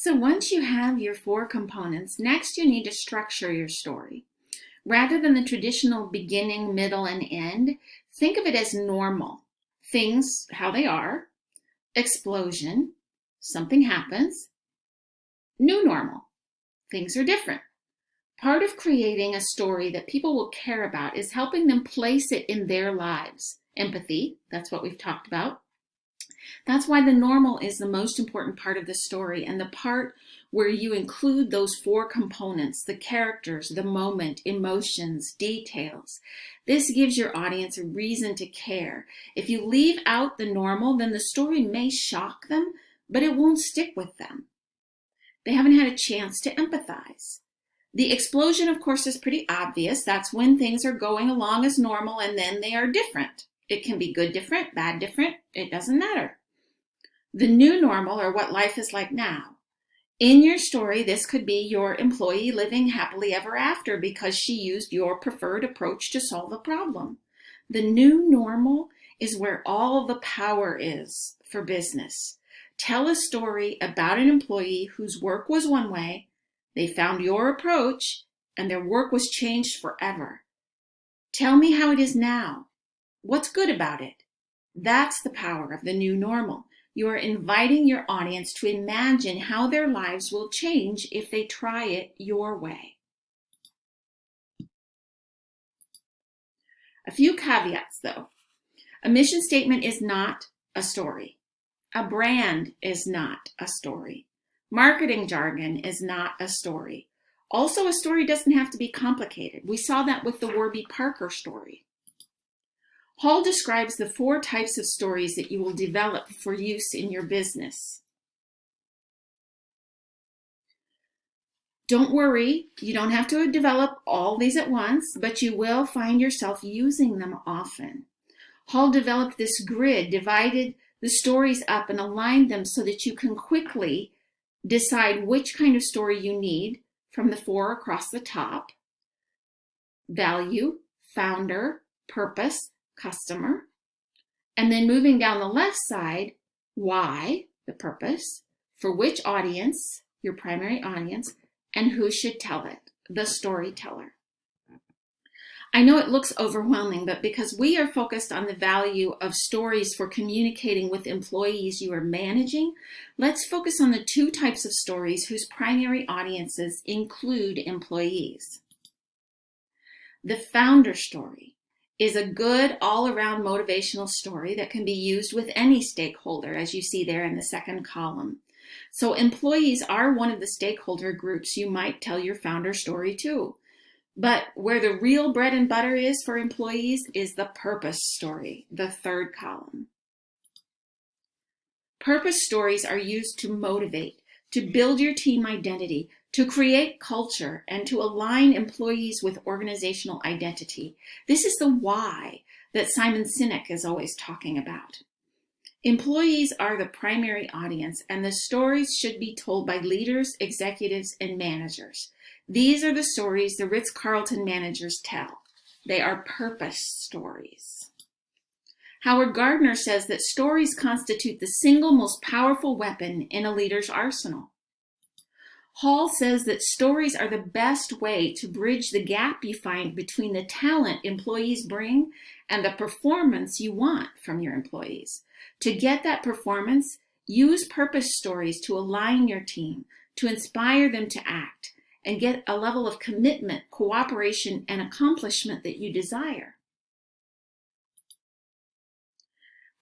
So once you have your 4 components, next you need to structure your story. Rather than the traditional beginning, middle, and end, think of it as normal. Things, how they are, explosion, something happens, new normal, things are different. Part of creating a story that people will care about is helping them place it in their lives. Empathy, that's what we've talked about. That's why the normal is the most important part of the story, and the part where you include those 4 components, the characters, the moment, emotions, details. This gives your audience a reason to care. If you leave out the normal, then the story may shock them, but it won't stick with them. They haven't had a chance to empathize. The explosion, of course, is pretty obvious. That's when things are going along as normal and then they are different. It can be good different, bad different, it doesn't matter. The new normal, or what life is like now. In your story, this could be your employee living happily ever after because she used your preferred approach to solve a problem. The new normal is where all the power is for business. Tell a story about an employee whose work was one way, they found your approach, and their work was changed forever. Tell me how it is now. What's good about it? That's the power of the new normal. You are inviting your audience to imagine how their lives will change if they try it your way. A few caveats, though. A mission statement is not a story. A brand is not a story. Marketing jargon is not a story. Also, a story doesn't have to be complicated. We saw that with the Warby Parker story. Hall describes the 4 types of stories that you will develop for use in your business. Don't worry, you don't have to develop all these at once, but you will find yourself using them often. Hall developed this grid, divided the stories up and aligned them so that you can quickly decide which kind of story you need from the 4 across the top. Value, founder, purpose, customer. And then moving down the left side, why, the purpose, for which audience, your primary audience, and who should tell it, the storyteller. I know it looks overwhelming, but because we are focused on the value of stories for communicating with employees you are managing, let's focus on the 2 types of stories whose primary audiences include employees. The founder story is a good all-around motivational story that can be used with any stakeholder, as you see there in the 2nd column. So employees are one of the stakeholder groups you might tell your founder story to. But where the real bread and butter is for employees is the purpose story, the 3rd column. Purpose stories are used to motivate, to build your team identity, to create culture, and to align employees with organizational identity. This is the why that Simon Sinek is always talking about. Employees are the primary audience, and the stories should be told by leaders, executives, and managers. These are the stories the Ritz-Carlton managers tell. They are purpose stories. Howard Gardner says that stories constitute the single most powerful weapon in a leader's arsenal. Hall says that stories are the best way to bridge the gap you find between the talent employees bring and the performance you want from your employees. To get that performance, use purpose stories to align your team, to inspire them to act, and get a level of commitment, cooperation, and accomplishment that you desire.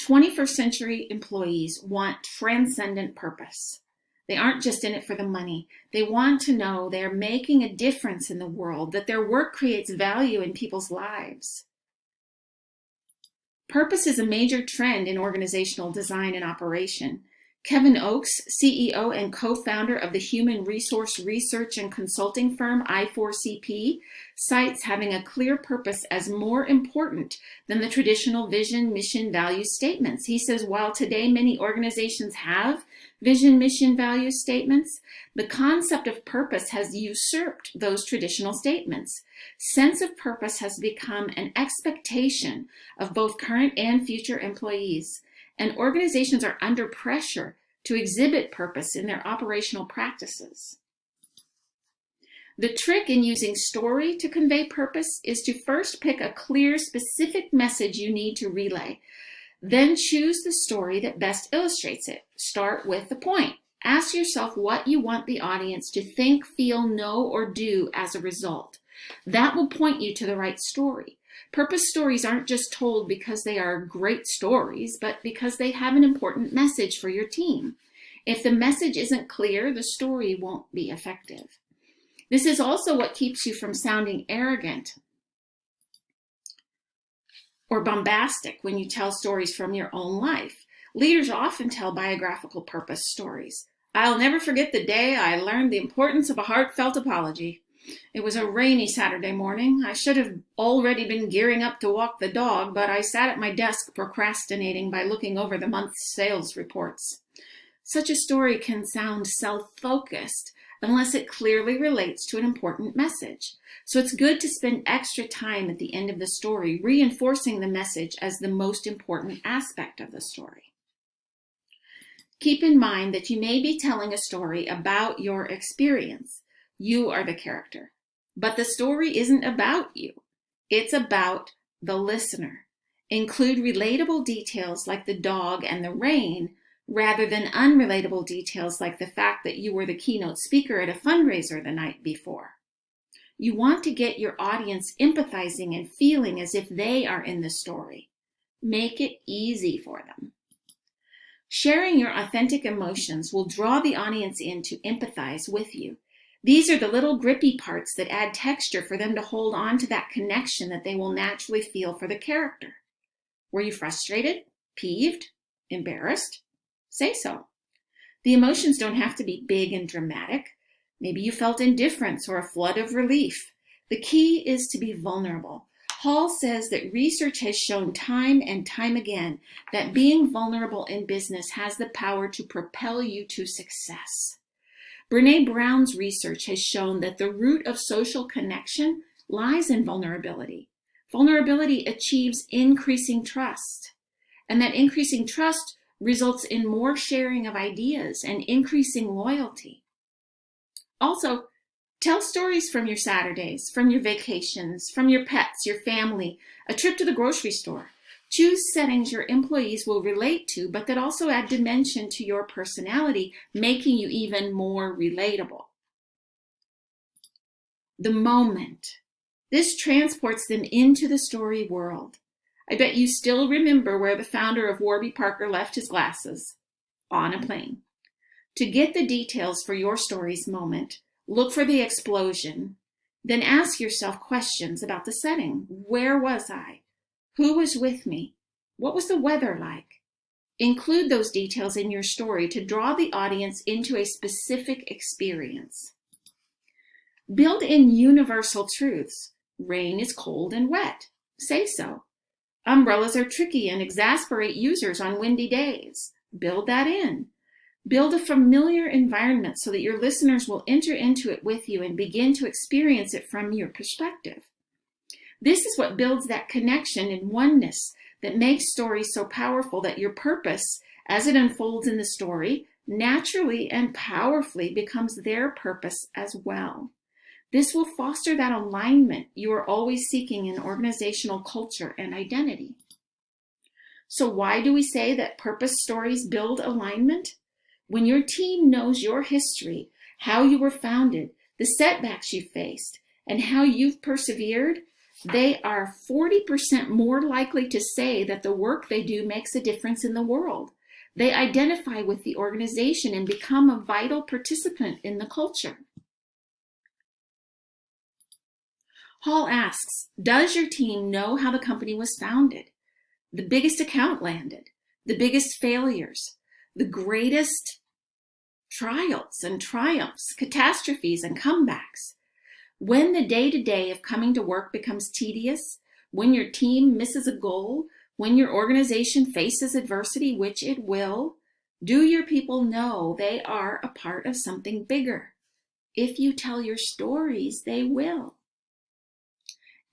21st century employees want transcendent purpose. They aren't just in it for the money. They want to know they're making a difference in the world, that their work creates value in people's lives. Purpose is a major trend in organizational design and operation. Kevin Oakes, CEO and co-founder of the human resource research and consulting firm I4CP, cites having a clear purpose as more important than the traditional vision, mission, value statements. He says, while today many organizations have vision, mission, value statements, the concept of purpose has usurped those traditional statements. Sense of purpose has become an expectation of both current and future employees, and organizations are under pressure to exhibit purpose in their operational practices. The trick in using story to convey purpose is to first pick a clear, specific message you need to relay. Then choose the story that best illustrates it. Start with the point. Ask yourself what you want the audience to think, feel, know, or do as a result. That will point you to the right story. Purpose stories aren't just told because they are great stories, but because they have an important message for your team. If the message isn't clear, the story won't be effective. This is also what keeps you from sounding arrogant or bombastic when you tell stories from your own life. Leaders often tell biographical purpose stories. I'll never forget the day I learned the importance of a heartfelt apology. It was a rainy Saturday morning. I should have already been gearing up to walk the dog, but I sat at my desk procrastinating by looking over the month's sales reports. Such a story can sound self-focused unless it clearly relates to an important message. So it's good to spend extra time at the end of the story reinforcing the message as the most important aspect of the story. Keep in mind that you may be telling a story about your experience. You are the character. But the story isn't about you. It's about the listener. Include relatable details like the dog and the rain, rather than unrelatable details like the fact that you were the keynote speaker at a fundraiser the night before. You want to get your audience empathizing and feeling as if they are in the story. Make it easy for them. Sharing your authentic emotions will draw the audience in to empathize with you. These are the little grippy parts that add texture for them to hold on to that connection that they will naturally feel for the character. Were you frustrated, peeved, embarrassed? Say so. The emotions don't have to be big and dramatic. Maybe you felt indifference or a flood of relief. The key is to be vulnerable. Hall says that research has shown time and time again that being vulnerable in business has the power to propel you to success. Brené Brown's research has shown that the root of social connection lies in vulnerability. Vulnerability achieves increasing trust, and that increasing trust results in more sharing of ideas and increasing loyalty. Also, tell stories from your Saturdays, from your vacations, from your pets, your family, a trip to the grocery store. Choose settings your employees will relate to, but that also add dimension to your personality, making you even more relatable. The moment. This transports them into the story world. I bet you still remember where the founder of Warby Parker left his glasses. On a plane. To get the details for your story's moment, look for the explosion. Then ask yourself questions about the setting. Where was I? Who was with me? What was the weather like? Include those details in your story to draw the audience into a specific experience. Build in universal truths. Rain is cold and wet. Say so. Umbrellas are tricky and exasperate users on windy days. Build that in. Build a familiar environment so that your listeners will enter into it with you and begin to experience it from your perspective. This is what builds that connection and oneness that makes stories so powerful that your purpose, as it unfolds in the story, naturally and powerfully becomes their purpose as well. This will foster that alignment you are always seeking in organizational culture and identity. So why do we say that purpose stories build alignment? When your team knows your history, how you were founded, the setbacks you faced, and how you've persevered, they are 40% more likely to say that the work they do makes a difference in the world. They identify with the organization and become a vital participant in the culture. Hall asks, does your team know how the company was founded? The biggest account landed, the biggest failures, the greatest trials and triumphs, catastrophes and comebacks. When the day-to-day of coming to work becomes tedious, when your team misses a goal, when your organization faces adversity, which it will, do your people know they are a part of something bigger? If you tell your stories, they will.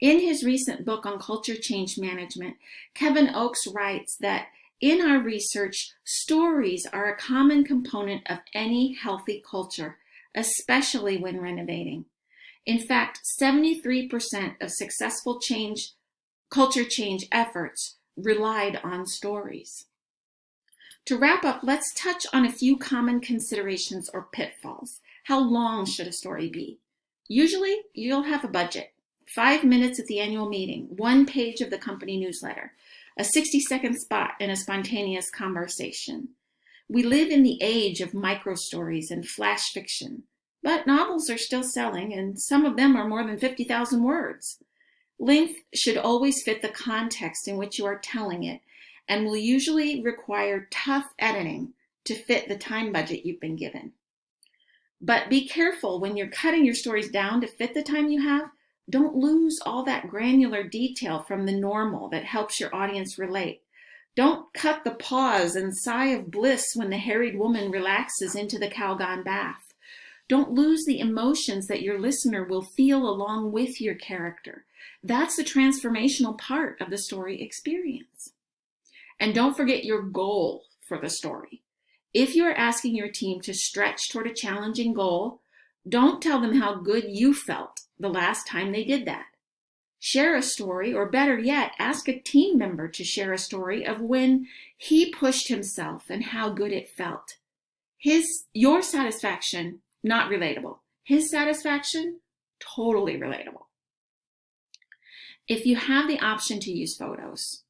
In his recent book on culture change management, Kevin Oakes writes that In our research, stories are a common component of any healthy culture, especially when renovating. In fact, 73% of successful culture change efforts relied on stories. To wrap up, let's touch on a few common considerations or pitfalls. How long should a story be? Usually, you'll have a budget. 5 minutes at the annual meeting, 1 page of the company newsletter, a 60-second spot in a spontaneous conversation. We live in the age of micro-stories and flash fiction, but novels are still selling, and some of them are more than 50,000 words. Length should always fit the context in which you are telling it, and will usually require tough editing to fit the time budget you've been given. But be careful when you're cutting your stories down to fit the time you have. Don't lose all that granular detail from the normal that helps your audience relate. Don't cut the pause and sigh of bliss when the harried woman relaxes into the Calgon bath. Don't lose the emotions that your listener will feel along with your character. That's the transformational part of the story experience. And don't forget your goal for the story. If you're asking your team to stretch toward a challenging goal, don't tell them how good you felt the last time they did that. Share a story, or better yet, ask a team member to share a story of when he pushed himself and how good it felt. Your satisfaction, not relatable. His satisfaction, totally relatable. If you have the option to use photos,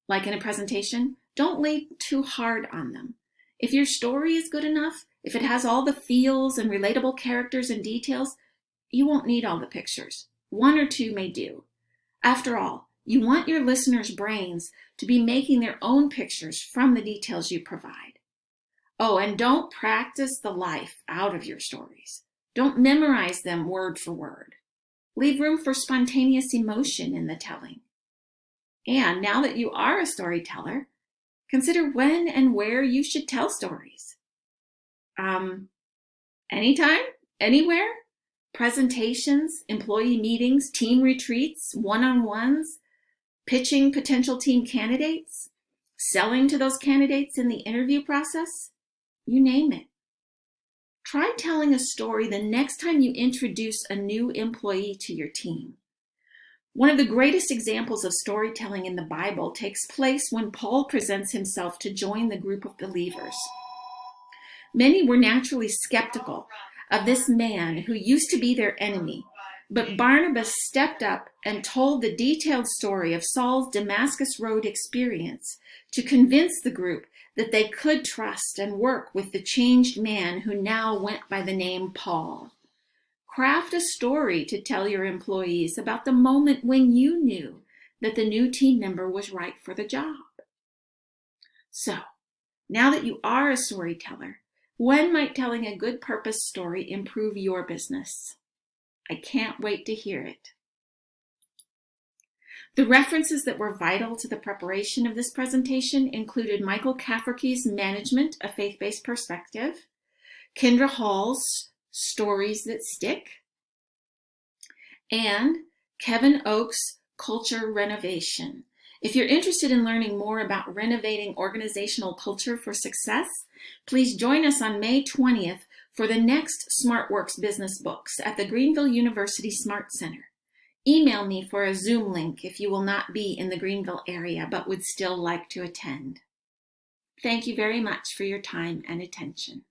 like in a presentation, don't lay too hard on them. If your story is good enough, if it has all the feels and relatable characters and details, you won't need all the pictures. 1 or 2 may do. After all, you want your listeners' brains to be making their own pictures from the details you provide. Oh, and don't practice the life out of your stories. Don't memorize them word for word. Leave room for spontaneous emotion in the telling. And now that you are a storyteller, consider when and where you should tell stories. Anytime, anywhere, presentations, employee meetings, team retreats, one-on-ones, pitching potential team candidates, selling to those candidates in the interview process, you name it. Try telling a story the next time you introduce a new employee to your team. One of the greatest examples of storytelling in the Bible takes place when Paul presents himself to join the group of believers. Many were naturally skeptical of this man who used to be their enemy, but Barnabas stepped up and told the detailed story of Saul's Damascus Road experience to convince the group that they could trust and work with the changed man who now went by the name Paul. Craft a story to tell your employees about the moment when you knew that the new team member was right for the job. So, now that you are a storyteller, when might telling a good purpose story improve your business? I can't wait to hear it. The references that were vital to the preparation of this presentation included Michael Cafferty's Management, a Faith-Based Perspective, Kendra Hall's Stories That Stick, and Kevin Oakes' Culture Renovation. If you're interested in learning more about renovating organizational culture for success, please join us on May 20th for the next SmartWorks Business Books at the Greenville University Smart Center. Email me for a Zoom link if you will not be in the Greenville area but would still like to attend. Thank you very much for your time and attention.